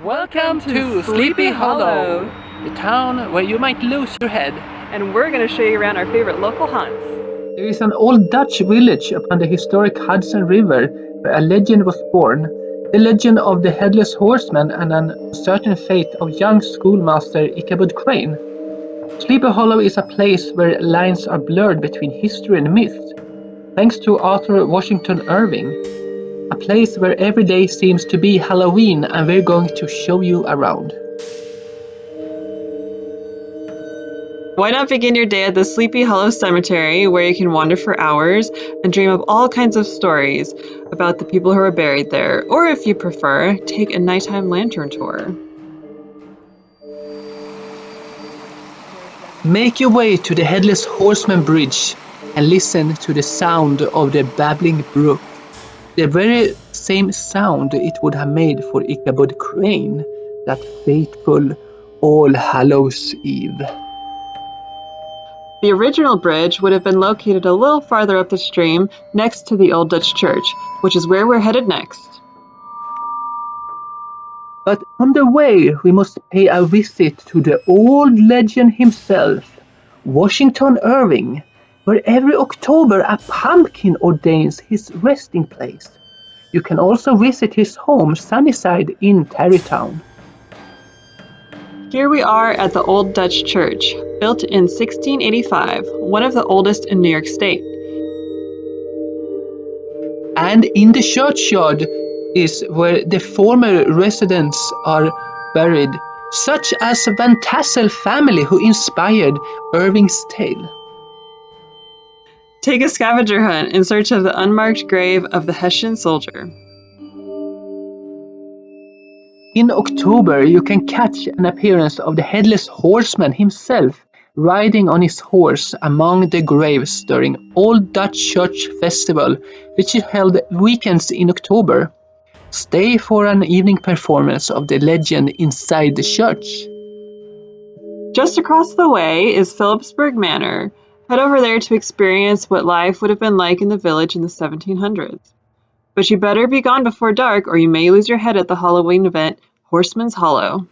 Welcome to Sleepy Hollow, the town where you might lose your head. And we're going to show you around our favorite local haunts. There is an old Dutch village upon the historic Hudson River where a legend was born. The legend of the Headless Horseman and an uncertain fate of young schoolmaster Ichabod Crane. Sleepy Hollow is a place where lines are blurred between history and myth, thanks to Arthur Washington Irving. A place where every day seems to be Halloween, and we're going to show you around. Why not begin your day at the Sleepy Hollow Cemetery, where you can wander for hours and dream of all kinds of stories about the people who are buried there, or if you prefer, take a nighttime lantern tour. Make your way to the Headless Horseman Bridge and listen to the sound of the babbling brook. The very same sound it would have made for Ichabod Crane that fateful All Hallows Eve. The original bridge would have been located a little farther up the stream next to the Old Dutch Church, which is where we're headed next. But on the way, we must pay a visit to the old legend himself, Washington Irving, where every October a pumpkin ordains his resting place. You can also visit his home, Sunnyside, in Tarrytown. Here we are at the Old Dutch Church, built in 1685, one of the oldest in New York State. And in the churchyard is where the former residents are buried, such as the Van Tassel family who inspired Irving's tale. Take a scavenger hunt in search of the unmarked grave of the Hessian soldier. In October, you can catch an appearance of the Headless Horseman himself, riding on his horse among the graves during Old Dutch Church Festival, which is held weekends in October. Stay for an evening performance of the legend inside the church. Just across the way is Phillipsburg Manor. Head over there to experience what life would have been like in the village in the 1700s. But you better be gone before dark, or you may lose your head at the Halloween event, Horseman's Hollow.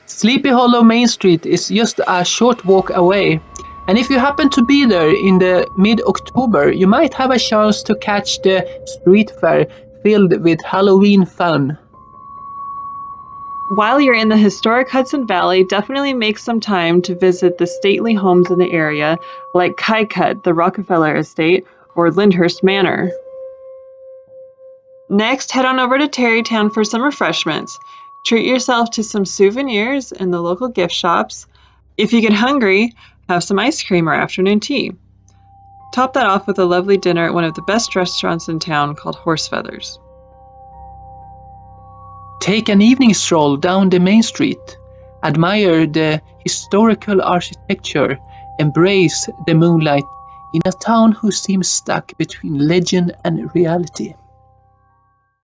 Sleepy Hollow Main Street is just a short walk away, and if you happen to be there in the mid-October, you might have a chance to catch the street fair filled with Halloween fun. While you're in the historic Hudson Valley, definitely make some time to visit the stately homes in the area, like Kycut, the Rockefeller Estate, or Lyndhurst Manor. Next, head on over to Tarrytown for some refreshments. Treat yourself to some souvenirs in the local gift shops. If you get hungry, have some ice cream or afternoon tea. Top that off with a lovely dinner at one of the best restaurants in town called Horse Feathers. Take an evening stroll down the main street. Admire the historical architecture. Embrace the moonlight in a town who seems stuck between legend and reality.